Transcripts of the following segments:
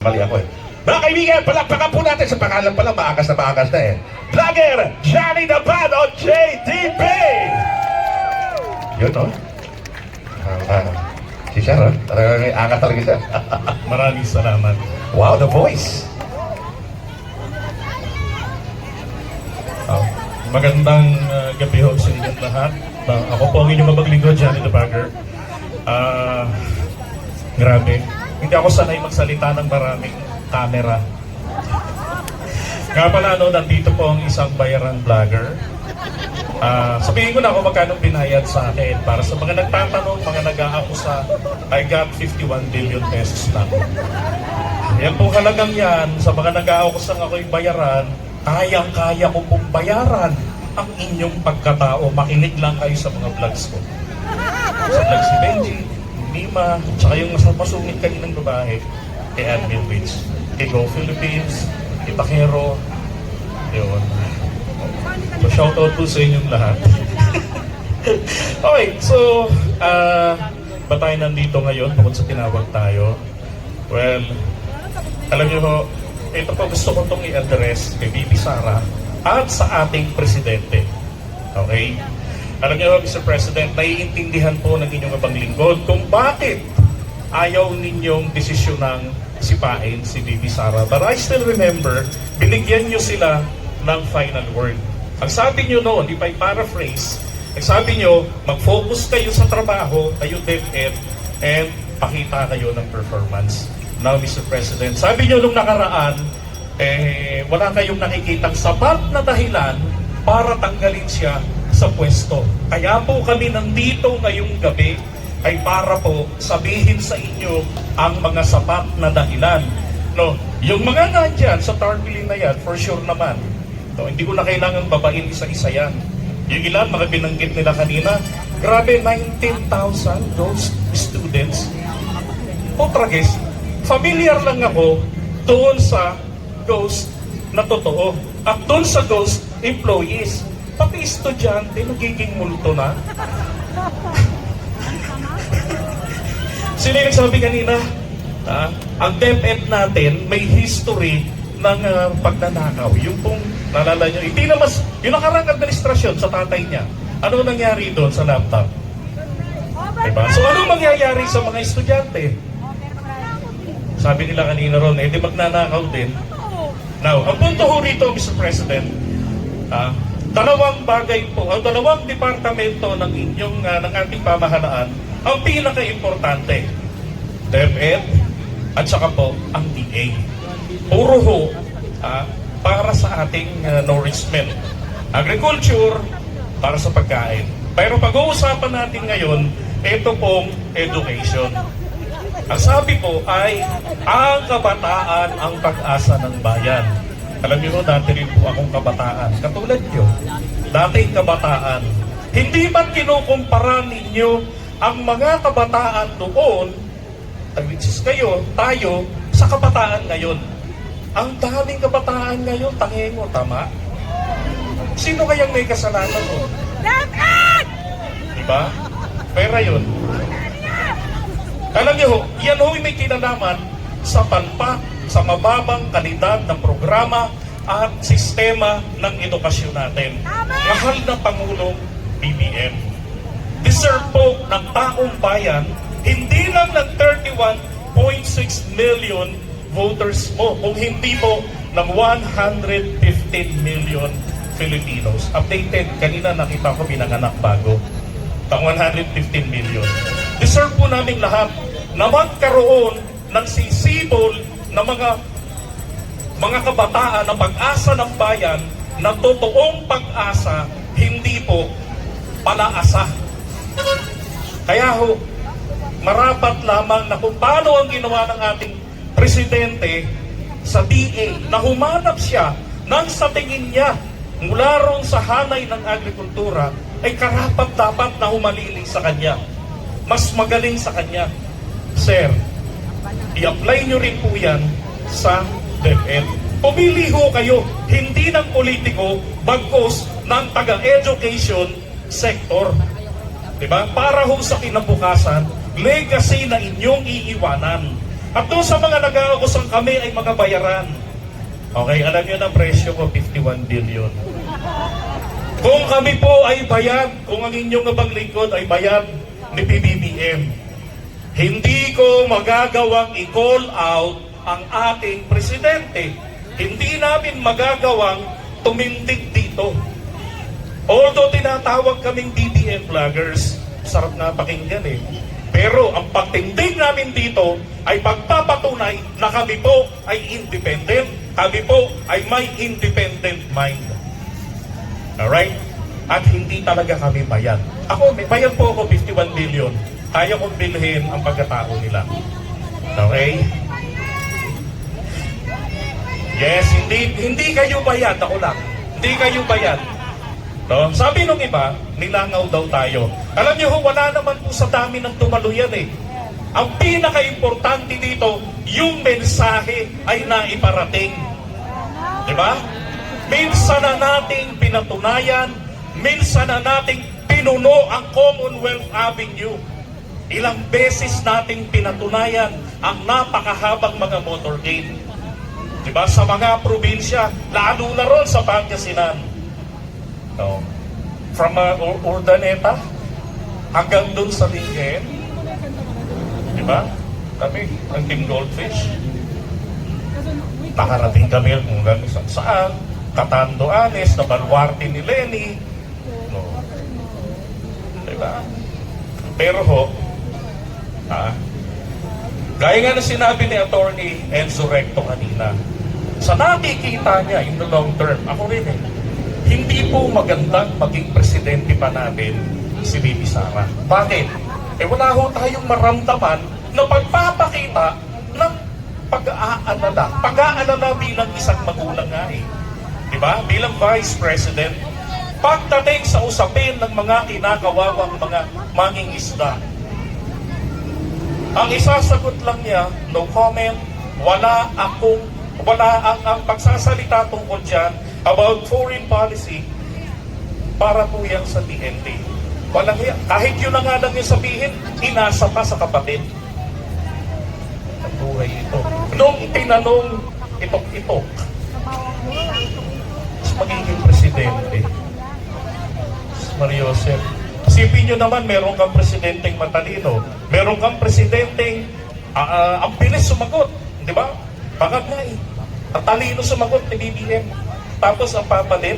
Mali ako eh. Mga kaibigan, palakpakan po natin sa pangalan pa lang, maakas na eh. Vlogger, Johnny Napan o JDP! Yun o. Si Sir, talagang angat talaga siya. Maraming salamat. Wow, the voice! Magandang gabi ho sa inyong lahat. Ako po ang inyong maglingkod, Johnny the Bagger. Grabe. Hindi ako sanay magsalita ng maraming camera. Nga pala, nandito po ang isang bayaran vlogger. Sabihin ko na kung magkano binayad sa akin. Para sa mga nagtatanong, mga nag-aakusa, I got 51 billion pesos lang. Yan pong halagang yan, sa mga nag-aakusang ako'y bayaran, kayang-kaya ko pong bayaran ang inyong pagkatao. Makinig lang kayo sa mga vlogs ko. Sa vlog si Benji, Lima, tsaka yung masungit kaninang babae, kay Admin Witch, kay Go Philippines, kay Bakero, yun. So, shoutout po sa inyong lahat. Okay, so, ba tayo nandito ngayon bukod sa tinawag tayo? Well, alam niyo ho, ito po gusto ko itong i-address kay Bibi Sara at sa ating presidente. Okay? Alam niyo, Mr. President, naiintindihan po ng inyong abang lingkod kung bakit ayaw ninyong desisyonang sipain si Bibi Sara. But I still remember, binigyan niyo sila ng final word. Ang sabi niyo noon, if I paraphrase, ang sabi niyo, mag-focus kayo sa trabaho, kayo DepEd, and pakita kayo ng performance. Now, Mr. President, sabi niyo nung nakaraan, wala kayong nakikitang sapat na dahilan para tanggalin siya sa pwesto. Kaya po kami nandito ngayong gabi ay para po sabihin sa inyo ang mga sapat na dahilan. No, yung mga nandyan sa tarpaulin na yan, for sure naman. No, hindi ko na kailangan babain isa-isa yan. Yung ilan, mga binanggit nila kanina, grabe, 19,000 those students. Potrages, familiar lang ako doon sa ghost na totoo. At doon sa ghost employees, pati estudyante, nagiging multo na. Sino yung nagsabi kanina? Ang DepEd natin may history ng pagnanakaw. Yung pong, nalala nyo, hindi na mas, yung nakarang administrasyon sa tatay niya, ano nangyari doon sa laptop? Diba? So ano mangyayari sa mga estudyante? Sabi nila kanina ron, di magnanakaw din. Now, ang punto ho rito, Mr. President, dalawang bagay po, ang dalawang departamento ng inyong ng ating pamahalaan ang pinaka-importante. DepEd at saka po ang DA. Puro ho para sa ating nourishment. Agriculture para sa pagkain. Pero pag-uusapan natin ngayon, ito pong education. Ang sabi po ay ang kabataan ang pag-asa ng bayan. Alam niyo, dati rin po akong kabataan. Katulad niyo, dating kabataan. Hindi ba kinukumpara ninyo ang mga kabataan doon, which is kayo, tayo, sa kabataan ngayon? Ang daming kabataan ngayon, tangengo, tama? Sino kayang may kasalanan mo? Diba? Pera yun. Alam niyo, yan ho may kinalaman sa palpak, sa mababang kalidad ng programa at sistema ng edukasyon natin. Mahal na Pangulong BBM. Deserve po ng taong bayan, hindi lang ng 31.6 million voters mo, kung hindi po ng 115 million Filipinos. Updated, kanina nakita ko pinanganak bago. Pang 115 million. Deserve po namin lahat na magkaroon ng sisibol na mga kabataan na pag-asa ng bayan na totoong pag-asa, hindi po palaasa. Kaya ho, marapat lamang na kung paano ang ginawa ng ating presidente sa DA na humanap siya nang sa tingin niya mula ron sa hanay ng agrikultura ay karapat dapat na humaliling sa kanya. Mas magaling sa kanya. Sir, i-apply nyo rin po yan sa DepEd. Pumili ho kayo, hindi ng politiko, bagkos ng taga-education sector. Diba? Para ho sa kinabukasan, legacy na inyong iiwanan. At doon sa mga nag-aagusang kami ay mga bayaran. Okay, alam niyo na presyo ko, 51 billion. Kung kami po ay bayad, kung ang inyong abang lingkod ay bayad ni PBBM, hindi ko magagawang i-call out ang ating presidente. Hindi namin magagawang tumindig dito. Although tinatawag kaming BBM vloggers, sarap na pakinggan eh. Pero ang pagtindig namin dito ay pagpapatunay na kami po ay independent. Kami po ay may independent mind. Alright? At hindi talaga kami bayad. Ako, may bayad po ako 51 billion. Kaya kong bilhin ang pagkatao nila. Okay? Yes, hindi kayo bayad. Ako lang. Hindi kayo bayad. No? Sabi nung iba, nilangaw daw tayo. Alam niyo, wala naman po sa dami ng tumaluyan eh. Ang pinaka-importante dito, yung mensahe ay naiparating. Diba? Minsan na nating pinatunayan, minsan na nating pinuno ang Commonwealth Avenue. Ilang beses nating pinatunayan ang napakahabang mga motorcade. Diba? Sa mga probinsya, lalo na ron sa Pangasinan. No. From Urdaneta hanggang dun sa Lingayen. Diba? Kami, ang Team Goldfish. Nakarating kami kung saan. Catanduanes, na baluarte ni Lenny. No. Diba? Pero ho, gaya nga na sinabi ni Attorney Enzo Recto kanina, sa nakikita niya in the long term, ako rin eh, hindi po magandang maging presidente pa natin si Bibi Sara. Bakit? Eh wala ho tayong maramdaman na pagpapakita ng pag-aalala bilang isang magulang nga eh. Diba? Bilang Vice President, pagdating sa usapin ng mga kinakawawang mga mangingisda, ang isasagot lang niya, no comment, ang pagsasalita tungkol dyan about foreign policy para po yan sa TNT. Walang yan. Kahit yun na nga lang yung sabihin, inasa pa sa kapatid. Ang buhay ito. Nung itinanong itok-itok, magiging presidente. Mariosep. Isipin nyo naman, meron kang presidenteng matalino. Meron kang presidenteng ang bilis sumagot. Di ba? Bakit nga eh. Ang talino sumagot ni BBM. Tapos ang papalit,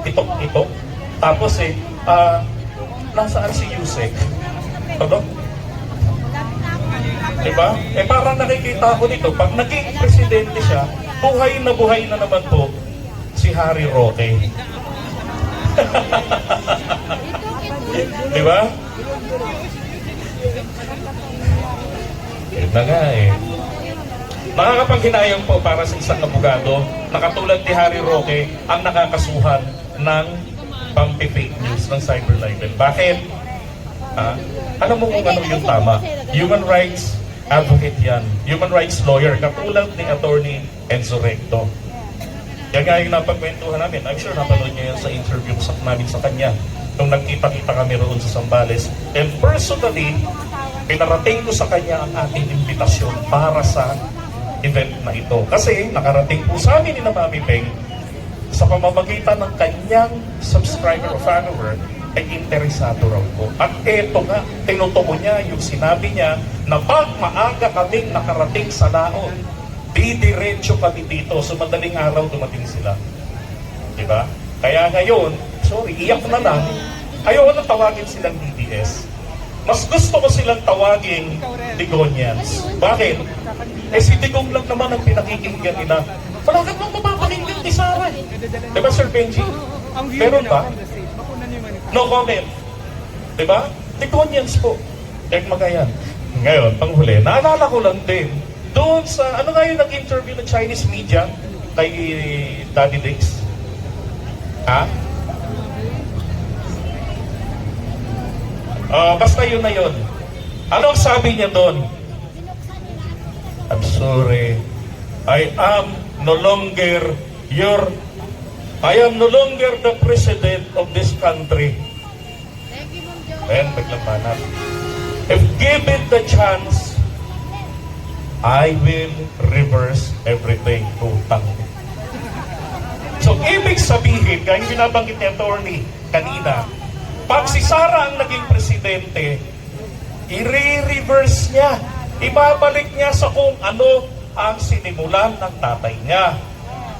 itok-itok. Tapos nasaan si Yusek? Todo? Di ba? Parang nakikita ko dito, pag naging presidente siya, buhay na naman po si Harry Roque. Di ba? Yun na nga eh. Nakakapanghinayang po para sa isang abogado na katulad ni Harry Roque ang nakakasuhan ng pang-fake news ng cyber libel. Bakit? Alam mo kung ano yung tama? Human rights advocate yan. Human rights lawyer. Katulad ni Attorney Enzo Recto. Yan nga yung napagkwentuhan namin. I'm sure napanood niyo yan sa interview namin sa kanya nung nagkita-kita kami roon sa Zambales. And personally, pinarating ko sa kanya ang ating imbitasyon para sa event na ito. Kasi nakarating po sa amin ni na Mami Peng sa pamamagitan ng kanyang subscriber o follower ay interesado raw po. At eto nga, tinutuko niya yung sinabi niya na pag maaga kaming nakarating sa laon, didiretso kami dito. So madaling araw dumating sila. Diba? Kaya ngayon, sorry, iyak na lang. Ayaw na tawagin silang DDS. Mas gusto ko silang tawagin Digonians. Bakit? Si Digong lang naman ang pinakikinggan nila. Wala ka bang mapapakinggan ni Sara? Diba, Sir Benji? Meron ba? No comment. Diba? Digonians po. Magayan. Ngayon, panghuli, naalala ko lang din, doon sa, ano nga yung nag-interview ng Chinese media kay Daddy Dix? Basta yun na yun. Anong sabi niya doon? I'm sorry. I am no longer the president of this country. And biglang banat. If given the chance, I will reverse everything. Utang. So, ibig sabihin, kaya yung binabanggit ni attorney kanina, pag si Sara ang naging presidente, i-reverse niya. Ibabalik niya sa kung ano ang sinimulan ng tatay niya.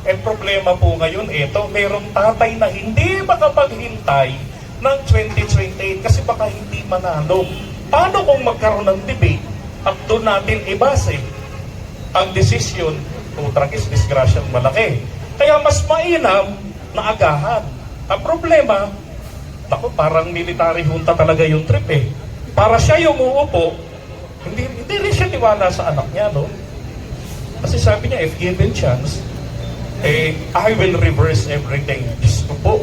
Eh, problema po ngayon, ito, merong tatay na hindi makapaghintay ng 2028 kasi baka hindi manalo. Paano kung magkaroon ng debate at doon natin ibase ang desisyon? Tragis, disgrasyang malaki. Kaya mas mainam na agahan. Ang problema, ako, parang military junta talaga yung trip eh. Para siya yung uupo, hindi rin siya tiwala sa anak niya, no? Kasi sabi niya, if given chance, I will reverse everything. Diyos ko po.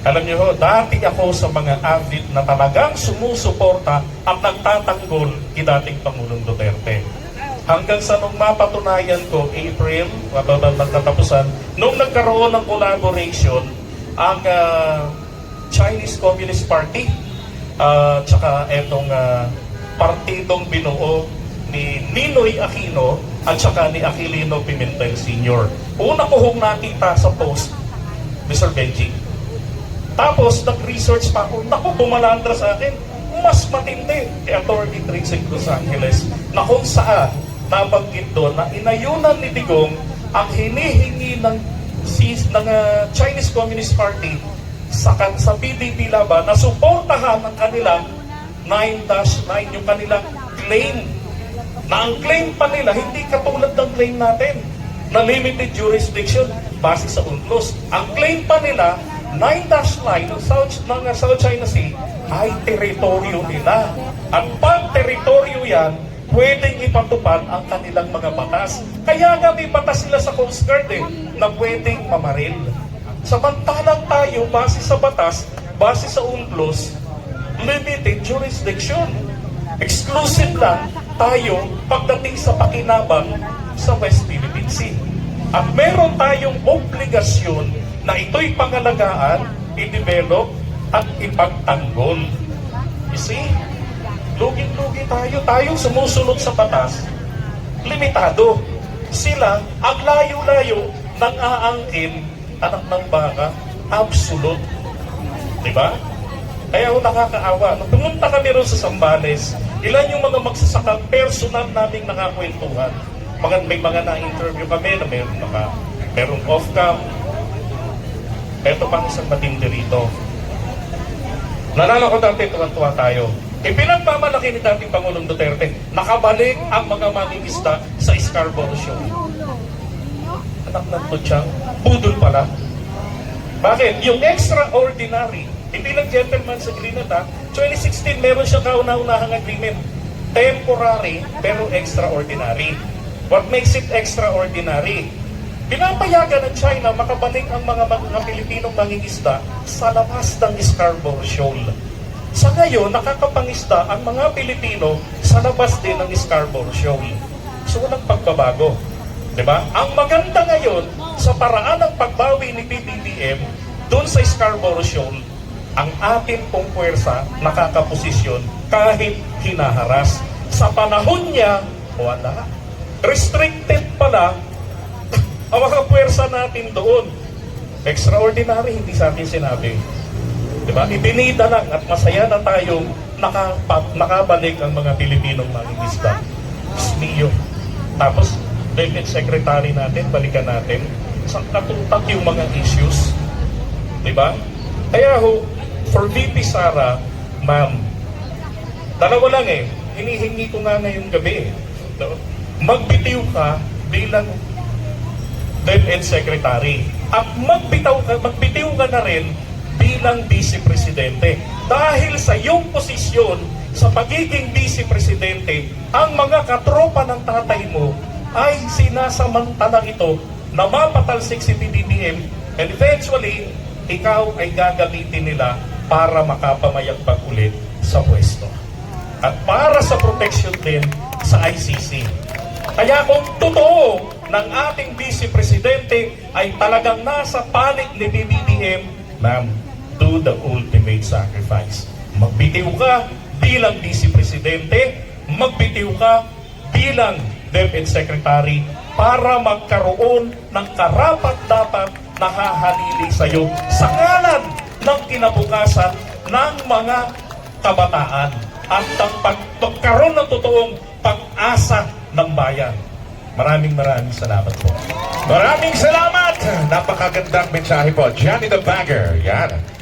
Alam niyo ho, dati ako sa mga avid na talagang sumusuporta at nagtatanggol kay dating Pangulong Duterte. Hanggang sa nung mapatunayan ko, April, nagtatapusan, nung nagkaroon ng collaboration, ang Chinese Communist Party, tsaka etong partidong binuo ni Ninoy Aquino at saka ni Aquilino Pimentel Sr. Una ko hong nakita sa post, Mr. Benji. Tapos, nag-research pa ako, naku, bumalandra sa akin, mas matindi kay Atty. Trixie Los Angeles na kung saan nabanggit doon na inayunan ni Digong ang hinihingi ng Chinese Communist Party sa PDP laban na suportahan ang kanilang 9-9, yung kanilang claim. Na ang claim pa nila, hindi katulad ng claim natin na limited jurisdiction base sa UNCLOS. Ang claim pa nila, 9-9 ng South China Sea ay teritoryo nila. At pag teritoryo yan, pwedeng ipatupad ang kanilang mga batas. Kaya nga may batas sila sa Coast Guard na pwedeng mamaril. Samantalang tayo, base sa batas, base sa UNCLOS, limited jurisdiction. Exclusive lang tayo pagdating sa pakinabang sa West Philippine Sea. At meron tayong obligasyon na ito'y pangalagaan, i-develop at ipagtanggol. You see? Luging-lugi tayo. Tayong sumusunod sa batas, limitado. Sila, ang layo-layo ng aangkin, anak ng baka, absolute. Diba? Kaya ako nakakaawa. Nung pumunta kami ron sa Zambales, ilan yung mga magsasakang personal naming nakakwentuhan. May mga na-interview kami na merong off-cam. Ito pang isang matindi rito. Nalala ko dati, tuwan-tuwa tayo. Pinagmamalaki ni dating Pangulong Duterte, nakabalik ang mga mangingisda sa Scarborough Shoal. Anak ng tutsang, budol pala. Bakit? Yung extraordinary, hindi lang gentleman's agreement 2016 meron siya kauna-unahang agreement. Temporary, pero extraordinary. What makes it extraordinary? Pinapayagan ng China makabalik ang mga Pilipinong mangingisda sa labas ng Scarborough Shoal. Sa ngayon, nakakapangisda ang mga Pilipino sa labas din ng Scarborough Shoal. So, walang pagbabago. Diba? Ang maganda ngayon, sa paraan ng pagbawi ni PBBM, doon sa Scarborough Shoal, ang atin pong puwersa nakakaposisyon kahit hinaharas. Sa panahon niya, wala. Restricted pala ang mga puwersa natin doon. Extraordinary, hindi sa akin sinabi. Diba? Ibinida lang at masaya na tayong nakabalik ang mga Pilipinong mangingisda. Smiyo. Tapos, Defense Secretary natin, balikan natin, sa katutak yung mga issues. Diba? Kaya ho, for VP Sara, ma'am, dalawa lang hinihingi ko nga ngayong gabi magbitiw ka bilang Defense Secretary at magbitiw ka na rin bilang Vice Presidente. Dahil sa iyong posisyon sa pagiging Vice Presidente, ang mga katropa ng tatay mo ay sinasamantalang ito na mapatalsik si PBBM and eventually, ikaw ay gagamitin nila para makapamayagpag ulit sa pwesto. At para sa protection din sa ICC. Kaya kung totoo ng ating Vice Presidente ay talagang nasa panig ni PBBM, ma'am, do the ultimate sacrifice. Magbitiw ka bilang Vice Presidente, magbitiw ka bilang DepEd Secretary para magkaroon ng karapat-dapat na hahalili sa iyo sa ngalan ng kinabukasan ng mga kabataan at ng pagkaroon ng totoong pag-asa ng bayan. Maraming salamat po. Maraming salamat! Napakagandang mensahe po. Johnny the Bagger. Yan.